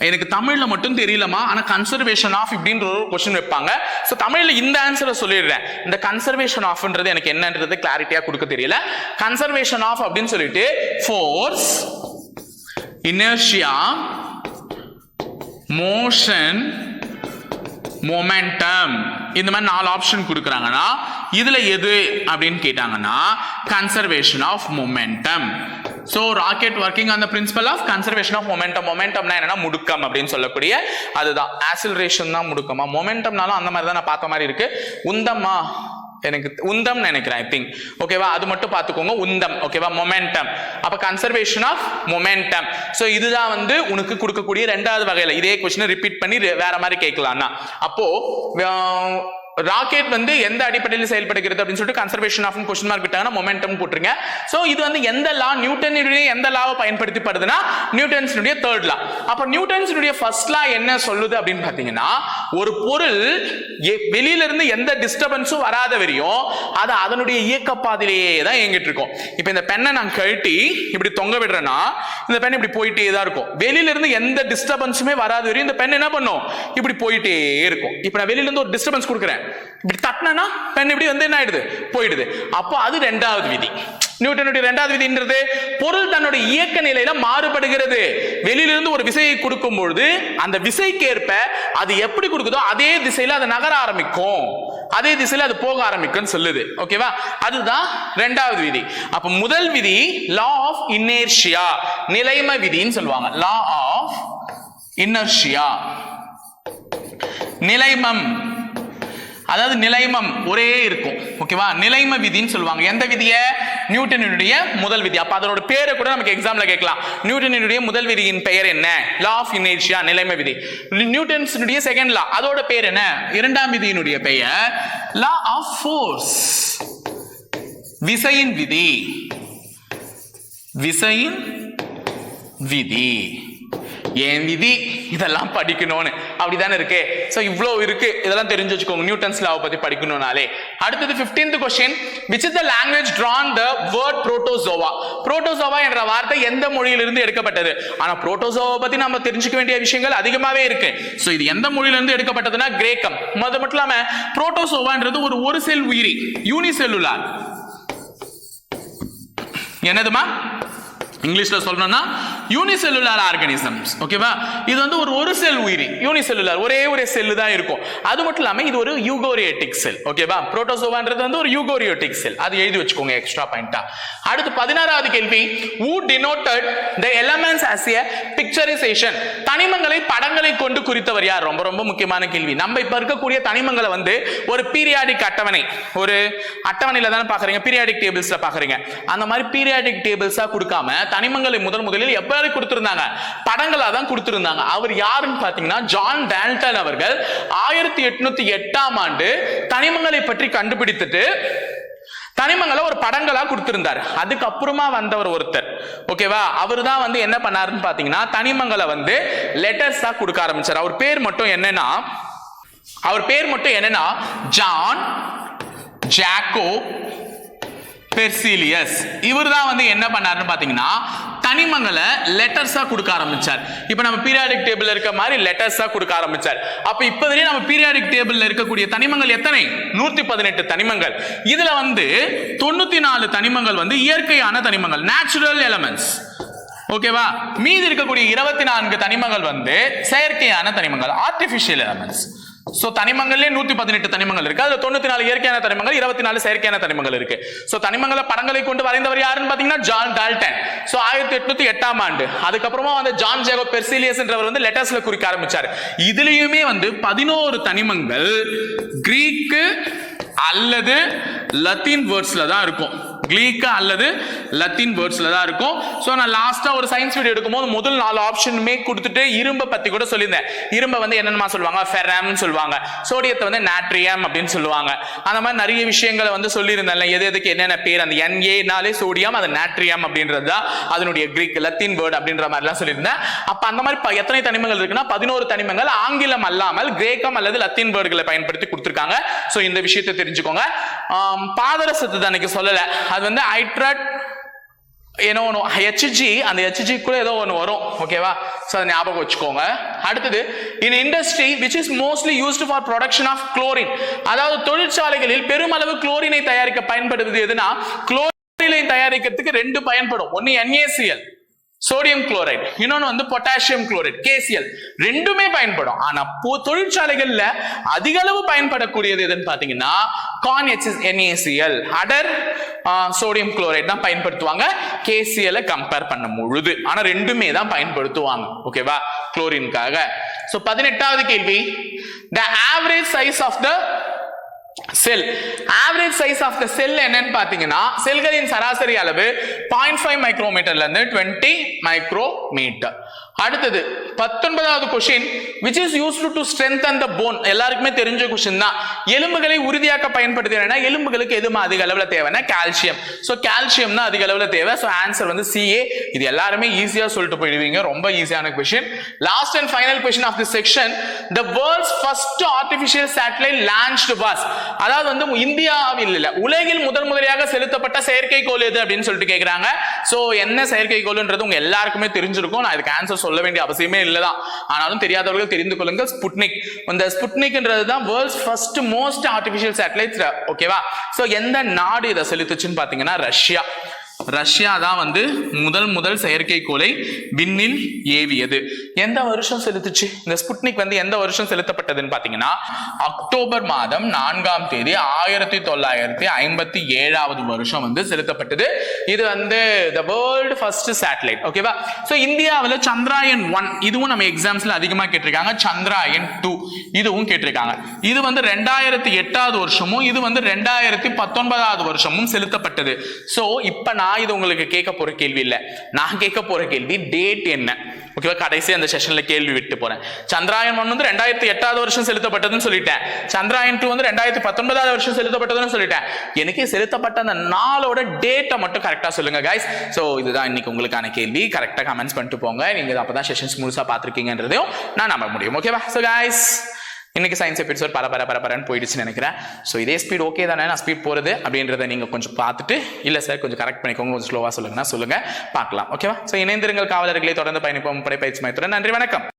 [SPEAKER 1] எனக்கு தமிழ்ல மட்டும் தெரியலமா, ஆனா கன்சர்வேஷன் ஆஃப் இப்படின்ற ஒரு क्वेश्चन வைப்பாங்க. சோ தமிழ்ல இந்த ஆன்சரை சொல்லிடுறேன். இந்த கன்சர்வேஷன் ஆஃப்ன்றது எனக்கு என்னன்றது கிளாரிட்டியா கொடுக்க தெரியல. கன்சர்வேஷன் ஆஃப் அப்படின்னு சொல்லிட்டு ஃபோர்ஸ், இனர்ஷியா, மோஷன், மொமெண்டம் இந்த மாதிரி 4 ஆப்ஷன் கொடுக்குறாங்கன்னா இதுல எது அப்படின்னு கேட்டாங்கன்னா conservation of momentum. So rocket working on the principle of conservation of momentum. Momentumனா என்னன்னா முடுக்கம் அப்படின்னு சொல்லக்கூடிய அதுதான். acceleration தான் முடுக்கமா, மொமெண்டம்னாலும் அந்த மாதிரி தான் நான் பார்த்த மாதிரி இருக்கு. உந்தமா எனக்கு உந்தம் நினைக்கிறேன் ஐ திங்க். ஓகேவா? அது மட்டும் பார்த்துக்கோங்க, உந்தம். ஓகேவா? மொமெண்டம். அப்ப கன்சர்வேஷன் ஆஃப் மொமெண்டம். சோ இதுதான் வந்து உனக்கு கொடுக்கக்கூடிய ரெண்டாவது வகையில. இதே क्वेश्चन ரிப்பீட் பண்ணி வேற மாதிரி கேட்கலாம்னா அப்போ ராக்கெட் வந்து எந்த அடிப்படையில் செயல்படுகிறது அப்படின்னு சொல்லிட்டு கன்சர்வேஷன் ஆஃப் क्वेश्चन மார்க் விட்டாங்கன்னா மொமெண்டம் போட்டுருங்க. சோ இது வந்து எந்த லா, நியூட்டனுடைய எந்த லாவை பயன்படுத்தப்படுதுன்னா நியூட்டன்ஸுடைய தேர்ட் லா. அப்ப நியூட்டன்ஸுடைய ஃபர்ஸ்ட் லா என்ன சொல்லுது அப்படின்னு பாத்தீங்கன்னா ஒரு பொருள் வெளியில இருந்து எந்த டிஸ்டர்பன்ஸும் வராத வரையும் அது அதனுடைய இயக்க பாதையிலேயே தான் இயங்கிட்டு இருக்கும். இப்போ இந்த பெண்ணை நான் கழட்டி இப்படி தொங்க விடுறேன்னா இந்த பெண் இப்படி போயிட்டே தான் இருக்கும். வெளியில இருந்து எந்த டிஸ்டர்பன்ஸுமே வராத வரையும் இந்த பெண் என்ன பண்ணும், இப்படி போயிட்டே இருக்கும். இப்போ நான் வெளியில இருந்து ஒரு டிஸ்டர்பன்ஸ் கொடுக்குறேன், இப்படி தட்டினா பெண் இப்படி வந்து என்ன ஆயிடுது, போயிடுது. அப்போ அது ரெண்டாவது விதி. நியூட்டனுடைய இரண்டாவது விதின்றது பொருள் தன்னுடைய இயக்க நிலையில மாறுபடுகிறது. வெளியிலிருந்து ஒரு விசையை கொடுக்கும் பொழுது அந்த விசைக்கேற்ப அது எப்படி கொடுக்குதோ அதே திசையில அது நகர ஆரம்பிக்கும், அதே திசையில அது போக ஆரம்பிக்கும் சொல்லுது. ஓகேவா? அதுதான் இரண்டாவது விதி. அப்ப முதல் விதி லா ஆஃப் இனர்ஷியா, நிலைம விதின்னு சொல்லுவாங்க. லா ஆஃப் இனர்ஷியா, நிலைமம், அதாவது நிலைமம் ஒரே இருக்கும். ஓகேவா? நிலைம விதின்னு சொல்லுவாங்க. எந்த விதிய? நியூட்டனுடைய முதல் விதி. அப்ப அதோட பேரை கூட நமக்கு எக்ஸாம்ல கேட்கலாம். நியூட்டனுடைய முதல் விதியின் பெயர் என்ன? லா ஆஃப் இனர்ஷியா, நிலைம விதி. நியூட்டன்ஸுடைய செகண்ட் லா, அதோட பேர் என்ன? இரண்டாம் விதியினுடைய பெயர் லா ஆஃப் ஃபோர்ஸ், விசையின் விதி. விசையின் விதி ஏன் விதி, இதெல்லாம் படிக்கணும்னு அப்படிதானே இருக்கு. சோ இவ்ளோ இருக்கு, இதெல்லாம் தெரிஞ்சு வச்சுக்கோங்க நியூட்டன்ஸ் லாவை பத்தி படிக்கணும்னாலே. அடுத்தது 15th question, which is the language drawn the word protozoa? protozoa என்ற வார்த்தை எந்த மொழியிலிருந்து எடுக்கப்பட்டது? ஆனா protozoa பத்தி நம்ம தெரிஞ்சுக்க வேண்டிய விஷயங்கள் அதிகமாவே இருக்கு. சோ இது எந்த மொழியிலிருந்து எடுக்கப்பட்டதுன்னா கிரேக்கம். அது மட்டும் இல்லாம protozoaன்றது ஒரு செல் உயிரி, யூனிசெல்லுலார். என்னதுமா இங்கிலீஷ்ல சொல்லணும்னா யூனிசெல்லுலார் ஆர்கானிசம்ஸ். ஓகேவா? இது வந்து ஒரு செல் உயிரி, யூனிசெல்லுலார், ஒரே செல் தான் இருக்கும். அது மட்டும் இல்லாம இது ஒரு யூகோரியோட்டிக் செல். ஓகேவா? புரோட்டோசோவான்றது வந்து ஒரு யூகோரியோட்டிக் செல். அது எழுதி வச்சுக்கோங்க எக்ஸ்ட்ரா பாயிண்டா. அடுத்து 16வது கேள்வி, who denoted the elements as a picturization? தனிமங்களை படங்களை கொண்டு குறித்தவர் யார்? ரொம்ப ரொம்ப முக்கியமான கேள்வி. நம்ம இப்ப இருக்கக்கூடிய தனிமங்களை வந்து ஒரு பீரியாடிக் அட்டவணை, ஒரு அட்டவணையில தானே பாக்குறீங்க, பீரியாடிக் டேபிள்ஸ்ல பாக்குறீங்க. அந்த மாதிரி பீரியாடிக் டேபிள்ஸா கொடுக்காம தனிமங்களை முதலில் எப்படி கொடுத்திருந்தாங்க? படங்களா தான் கொடுத்திருந்தாங்க. அவர் யாருன்னு பாத்தீங்கன்னா ஜான் டால்டன் அவர்கள் 1808ஆம் ஆண்டு தனிமங்களை பற்றி கண்டுபிடித்துட்டு தனிமங்களை ஒரு படங்களா கொடுத்திருந்தார். அதுக்கப்புறமா வந்தவர் ஒருத்தர். ஓகேவா? அவர் தான் வந்து என்ன பண்ணாருன்னு பாத்தீங்கன்னா தனிமங்களை வந்து லெட்டர்ஸா கொடுக்க ஆரம்பிச்சார். அவர் பேர் மட்டும் என்னன்னா ஜான் ஜாக்கோப் பெர்சிலியஸ். இவர் தான் வந்து என்ன பண்ணாருன்னு பாத்தீங்கன்னா தனிமங்களை லெட்டர்ஸா கொடுக்க ஆரம்பிச்சார். இப்ப நம்ம பீரியாடிக் டேபிள்ல இருக்க மாதிரி லெட்டர்ஸா கொடுக்க ஆரம்பிச்சார். அப்ப இப்போதையே நம்ம பீரியாடிக் டேபிள்ல இருக்கக்கூடிய தனிமங்கள் எத்தனை? 118 தனிமங்கள். இதுல வந்து 94 தனிமங்கள் வந்து இயற்கையான தனிமங்கள், நேச்சுரல் எலிமெண்ட்ஸ். ஓகேவா? மீதி இருக்கக்கூடிய 24 தனிமங்கள் வந்து செயற்கையான தனிமங்கள், ஆர்டிபிஷியல் எலிமெண்ட்ஸ். சோ தனிமங்கள்லயே 118 தனிமங்கள் இருக்கு. அதுல 94 இயற்கையான தனிமங்கள், 24 செயற்கையான தனிமங்கள் இருக்கு. சோ தனிமங்கள படங்களை கொண்டு வரைந்தவர் யாருன்னு பாத்தீங்கன்னா ஜான் டால்டன். சோ 1808ஆம் ஆண்டு. அதுக்கப்புறமா வந்து ஜான் ஜேக்கப் பெர்சிலியஸ் என்றவர் வந்து லெட்டர்ஸ்ல குறிக்க ஆரம்பிச்சாரு. இதுலயுமே வந்து 11 தனிமங்கள் கிரீக்கு அல்லது லத்தீன் வேர்ட்ஸ்ல தான் இருக்கும். கிரீக் அல்லது லத்தீன் வேர்ட்ஸ்ல தான் இருக்கும். சோ நான் லாஸ்டா ஒரு சயின்ஸ் வீடியோ எடுக்கும்போது முதல் 4 ஆப்ஷனுமே கொடுத்துட்டு இரும்ப பத்தி கூட சொல்லியிருந்தேன். இரும்ப வந்து என்னென்னமா சொல்லுவாங்க, ஃபெரம் சொல்லுவாங்க, சோடியத்தை வந்து நாட்ரியம் அப்படின்னு சொல்லுவாங்க. அந்த மாதிரி நிறைய விஷயங்களை வந்து சொல்லியிருந்தேன். எது எதுக்கு என்னென்ன பேர், அந்த Na சோடியம், அது நாட்ரியம் அப்படின்றது தான் அதனுடைய கிரீக் லத்தீன் வேர்ட் அப்படின்ற மாதிரிலாம் சொல்லியிருந்தேன். அப்ப அந்த மாதிரி எத்தனை தனிமங்கள் இருக்குன்னா 11 தனிமங்கள் ஆங்கிலம் அல்லாமல் கிரேக்கம் அல்லது லத்தீன் வேர்டுகளை பயன்படுத்தி கொடுத்திருக்காங்க. சோ இந்த விஷயத்தை தெரிஞ்சுக்கோங்க. பாதரசத்து தான் சொல்லல, அது வந்து ஹைட்ரேட் ஏனோ ஒன்று HG, அந்த HG கூட ஏதோ ஒன்று வரும். ஓகேவா? ஸோ அதை ஞாபகம் வச்சுக்கோங்க. அடுத்தது in industry which is mostly used for production of chlorine, அதாவது தொழிற்சாலைகளில் பெருமளவு குளோரினை தயாரிக்க பயன்படுவது எதுனா, குளோரினை தயாரிக்கிறதுக்கு 2 பயன்படும். ஒன்னு NaCl சோடியம் குளோரைட், இன்னொன்னு வந்து பொட்டாசியம் குளோரைட் KCl. ரெண்டுமே பயன்படும். ஆனா தொழிற்சாலைகள்ல அதிக அளவு பயன்படக்கூடியது எதுன்னு பாத்தீங்கன்னா கான் NaCl, அடர் சோடியம் குளோரைட் தான் பயன்படுத்துவாங்க KCl கம்பேர் பண்ண பொழுது. ஆனா ரெண்டுமே தான் பயன்படுத்துவாங்க. ஓகேவா? குளோரினுக்காக. சோ 18வது கேள்வி, the average size of the cell, average size of the cell என்னன்னு பாத்தீங்கன்னா செல்களின் சராசரி அளவு 0.5 மைக்ரோமீட்டர்ல இருந்து 20 மைக்ரோமீட்டர். அடுத்தது 19வது question, which is used to strengthen the bone. எல்லாருக்குமே தெரிஞ்ச क्वेश्चन தான். எலும்புகளை உறுதியாக்க பயன்படுத்துறேன்னா எலும்புகளுக்கு எதுமா அதிக அளவுல தேவைன்னா கால்சியம். சோ கால்சியம் தான் அதிக அளவுல தேவை. சோ ஆன்சர் வந்து CA. இது எல்லாரும் ஈஸியா சொல்லிட்டு போயிடுவீங்க. ரொம்ப ஈஸியான question. Last and final question of the section, the world's first artificial satellite launched was, அதாவது வந்து இந்தியாவில் இல்ல உலகில் முதன்முறையாக செலுத்தப்பட்ட செயற்கைக்கோள் எது அப்படின்னு சொல்லிட்டு கேக்குறாங்க. சோ என்ன செயற்கைக்கோள்ன்றது உங்க எல்லாருக்குமே தெரிஞ்சிருக்கும். நான் இதுக்கு ஆன்சர் சொல்ல வேண்டிய அவசியமே இல்லதான். ஆனாலும் தெரியாதவர்கள் தெரிந்து கொள்ளுங்கள். ஸ்புட்னிக். இந்த ஸ்புட்னிக்ன்றது தான் world's first most artificial satellite. ஓகேவா? சோ எந்த நாடு இதை செலுத்துச்சுன்னு பாத்தீங்கன்னா ரஷ்யா. ரஷ்யா தான் வந்து முதல் செயற்கைக்கோளை விண்ணில் ஏவியது. எந்த வருஷம் செலுத்துச்சு இந்த ஸ்புட்னிக் வந்து எந்த வருஷம் செலுத்தப்பட்டதுன்னு பாத்தீங்கன்னா அக்டோபர் மாதம் 4ஆம் தேதி 1957வது வருஷம் வந்து செலுத்தப்பட்டது. இது வந்து the world first satellite. ஓகேவா? சோ இந்தியாவில் சந்திராயன் 1 இதுவும் நம்ம எக்ஸாம்ஸ்ல அதிகமா கேட்டிருக்காங்க. சந்திராயன் 2 இதுவும் கேட்டிருக்காங்க. இது வந்து 2008வது வருஷமும் இது வந்து 2019வது வருஷமும் செலுத்தப்பட்டது. சோ இப்ப நான் இது உங்களுக்கு கேட்க போற கேள்வி இல்ல, நான் கேட்க போற கேள்வி டேட் என்ன. ஓகேவா? கடைசி அந்த செஷன்ல கேள்வி விட்டு போறேன். சந்திராயன் 1 வந்து 2008வது வருஷம் செலுத்தப்பட்டதுன்னு சொல்லிட்டேன். சந்திராயன் 2 வந்து 2019வது வருஷம் செலுத்தப்பட்டதுன்னு சொல்லிட்டேன். எனக்கு செலுத்தப்பட்ட அந்த நாளோட டேட்டை மட்டும் கரெக்டா சொல்லுங்க गाइस. சோ இதுதான் இன்னைக்கு உங்களுக்கான கேள்வி. கரெக்டா கமெண்ட்ஸ் பண்ணிட்டு போங்க. நீங்க அப்பதான் செஷன்ஸ் முழுசா பாத்துருக்கீங்கன்றதையும் நான் நம்ப முடியும். ஓகேவா? சோ गाइस இன்னைக்கு சயின்ஸ் எபிசோட் பரபரன்னு போயிடுச்சுன்னு நினைக்கிறேன். ஸோ இதே ஸ்பீட் ஓகே தானே, நான் ஸ்பீட் போகிறது அப்படின்றத நீங்கள் கொஞ்சம் பார்த்துட்டு இல்லை சார் கொஞ்சம் கரெக்ட் பண்ணிக்கோங்க, கொஞ்சம் ஸ்லோவாக சொல்லுங்கன்னா சொல்லுங்கள், பார்க்கலாம். ஓகேவா? ஸோ இணைந்திருங்கள் காவலர்களை, தொடர்ந்து பயணிப்போம் படைப்பயிற்சி மையத்துடன். நன்றி, வணக்கம்.